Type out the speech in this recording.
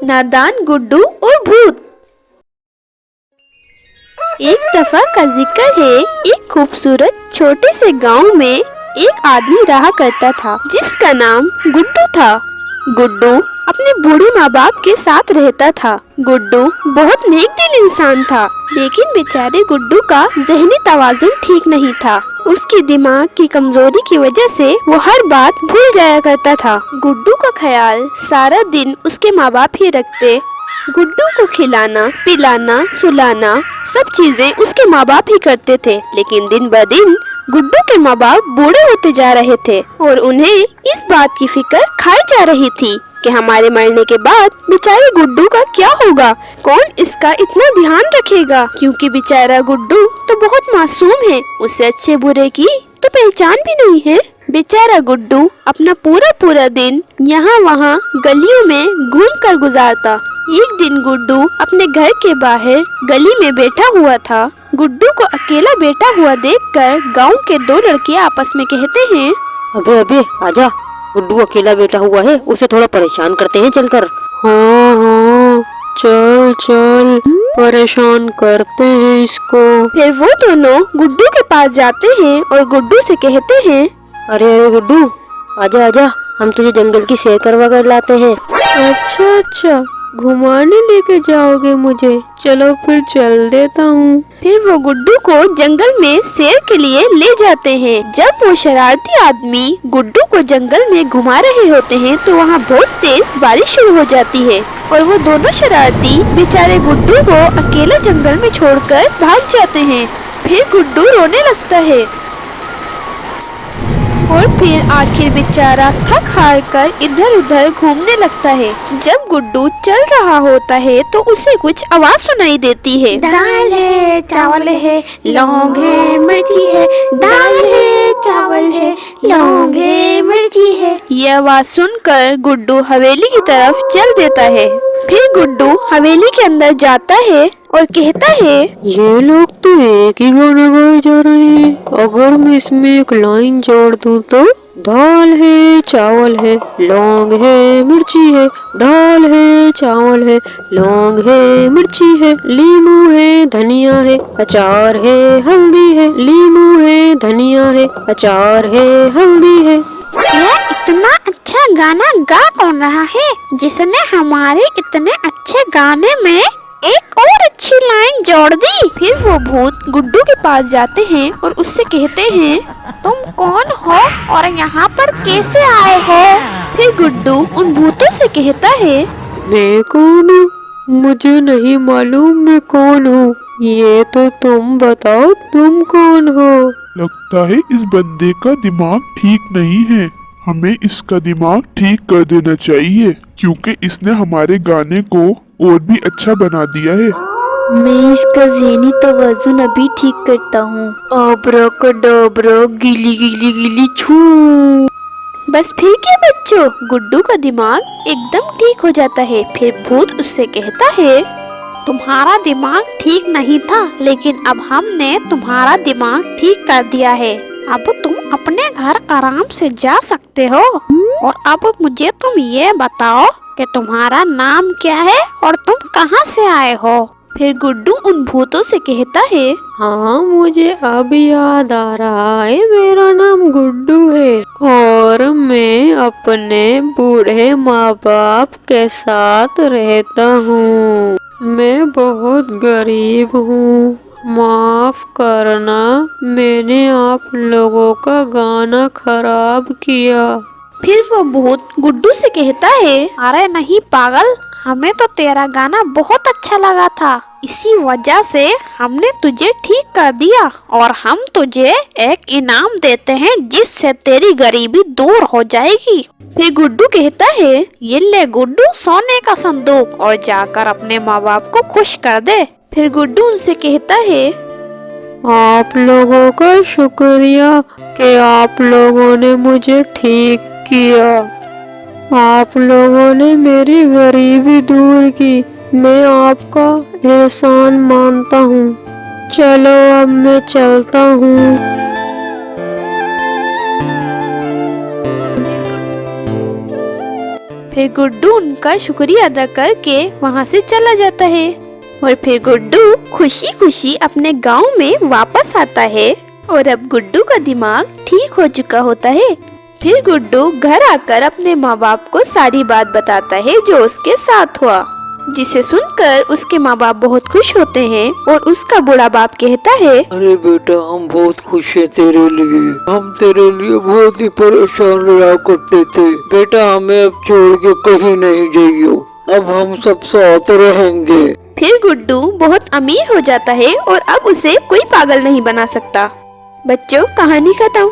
नादान गुड्डू और भूत। एक दफा का जिक्र है, एक खूबसूरत छोटे से गांव में एक आदमी रहा करता था जिसका नाम गुड्डू था। गुड्डू अपने बूढ़े माँ बाप के साथ रहता था। गुड्डू बहुत नेक दिल इंसान था, लेकिन बेचारे गुड्डू का ज़हनी तवाज़ुन ठीक नहीं था। उसकी दिमाग की कमजोरी की वजह से वो हर बात भूल जाया करता था। गुड्डू का ख्याल सारा दिन उसके माँ बाप ही रखते। गुड्डू को खिलाना, पिलाना, सुलाना सब चीजें उसके माँ बाप ही करते थे। लेकिन दिन ब दिन गुड्डू के माँ बाप बूढ़े होते जा रहे थे और उन्हें इस बात की फिक्र खाई जा रही थी कि हमारे मरने के बाद बेचारे गुड्डू का क्या होगा, कौन इसका इतना ध्यान रखेगा, क्योंकि बेचारा गुड्डू तो बहुत मासूम है, उसे अच्छे बुरे की तो पहचान भी नहीं है। बेचारा गुड्डू अपना पूरा दिन यहाँ वहाँ गलियों में घूम कर गुजारता। एक दिन गुड्डू अपने घर के बाहर गली में बैठा हुआ था। गुड्डू को अकेला बैठा हुआ देखकर गांव के दो लड़के आपस में कहते हैं, अबे अबे आजा, गुड्डू अकेला बैठा हुआ है, उसे थोड़ा परेशान करते हैं चलकर। हाँ, चल चल परेशान करते हैं इसको। फिर वो दोनों गुड्डू के पास जाते हैं और गुड्डू से कहते हैं, अरे अरे गुड्डू, आजा आजा, हम तुझे जंगल की सैर करवा कर लाते हैं। अच्छा, घुमाने लेके जाओगे मुझे, चलो फिर चल देता हूँ। फिर वो गुड्डू को जंगल में सैर के लिए ले जाते हैं। जब वो शरारती आदमी गुड्डू को जंगल में घुमा रहे होते हैं तो वहाँ बहुत तेज बारिश शुरू हो जाती है और वो दोनों शरारती बेचारे गुड्डू को अकेला जंगल में छोड़कर भाग जाते हैं। फिर गुड्डू रोने लगता है और फिर आखिर बेचारा थक हार कर इधर उधर घूमने लगता है। जब गुड्डू चल रहा होता है तो उसे कुछ आवाज सुनाई देती है, दाल है, चावल है, लौंग है, मिर्ची है, दाल है, चावल है, लौंग है, मिर्ची है। ये आवाज सुनकर गुड्डू हवेली की तरफ चल देता है। फिर गुड्डू हवेली के अंदर जाता है और कहता है, ये लोग तो एक ही गाना गाए जा रहे हैं, अगर मैं इसमें एक लाइन जोड़ दूं तो दाल है, चावल है, लौंग है, मिर्ची है, दाल है, चावल है, लौंग है, मिर्ची है, लीमू है, धनिया है, अचार है, हल्दी है, लीमू है, धनिया है, अचार है, हल्दी है। यह इतना अच्छा गाना गा कौन रहा है जिसने हमारे इतने अच्छे गाने में एक और अच्छी लाइन जोड़ दी। फिर वो भूत गुड्डू के पास जाते हैं और उससे कहते हैं, तुम कौन हो और यहाँ पर कैसे आए हो? फिर गुड्डू उन भूतों से कहता है, मैं कौन हूँ? मुझे नहीं मालूम मैं कौन हूँ, ये तो तुम बताओ तुम कौन हो? लगता है इस बंदे का दिमाग ठीक नहीं है, हमें इसका दिमाग ठीक कर देना चाहिए क्योंकि इसने हमारे गाने को और भी अच्छा बना दिया है। मैं इसका ज़हनी तवाज़ुन अभी ठीक करता हूँ। आब्राकडाब्रा, गिली गिली गिली छू। बस फिर क्या बच्चों, गुड्डू का दिमाग एकदम ठीक हो जाता है। फिर भूत उससे कहता है, तुम्हारा दिमाग ठीक नहीं था, लेकिन अब हमने तुम्हारा दिमाग ठीक कर दिया है। अब तुम अपने घर आराम से जा सकते हो। और अब मुझे तुम ये बताओ कि तुम्हारा नाम क्या है और तुम कहाँ से आए हो? फिर गुड्डू उन भूतों से कहता है, हाँ मुझे अब याद आ रहा है, मेरा नाम गुड्डू है और मैं अपने बूढ़े माँ बाप के साथ रहता हूँ। मैं बहुत गरीब हूँ, माफ करना, मैंने आप लोगों का गाना खराब किया। फिर वो भूत गुड्डू से कहता है, अरे नहीं पागल, हमें तो तेरा गाना बहुत अच्छा लगा था, इसी वजह से हमने तुझे ठीक कर दिया और हम तुझे एक इनाम देते हैं जिससे तेरी गरीबी दूर हो जाएगी। फिर गुड्डू कहता है, ये ले गुड्डू सोने का संदूक और जाकर अपने माँ बाप को खुश कर दे। फिर गुड्डू उनसे कहता है, आप लोगों का शुक्रिया कि आप लोगों ने मुझे ठीक किया, आप लोगों ने मेरी गरीबी दूर की, मैं आपका एहसान मानता हूँ। चलो अब मैं चलता हूँ। फिर फिर गुड्डू उनका शुक्रिया अदा करके वहाँ से चला जाता है और फिर गुड्डू खुशी खुशी अपने गांव में वापस आता है और अब गुड्डू का दिमाग ठीक हो चुका होता है। फिर गुड्डू घर आकर अपने माँ बाप को सारी बात बताता है जो उसके साथ हुआ, जिसे सुनकर उसके माँ बाप बहुत खुश होते हैं और उसका बूढ़ा बाप कहता है, अरे बेटा, हम बहुत खुश हैं तेरे लिए। हम तेरे लिए बहुत ही परेशान रहा करते थे बेटा, हमें अब छोड़ के कहीं नहीं जाइयो, अब हम सब साथ रहेंगे। फिर गुड्डू बहुत अमीर हो जाता है और अब उसे कोई पागल नहीं बना सकता। बच्चों, कहानी खत्म।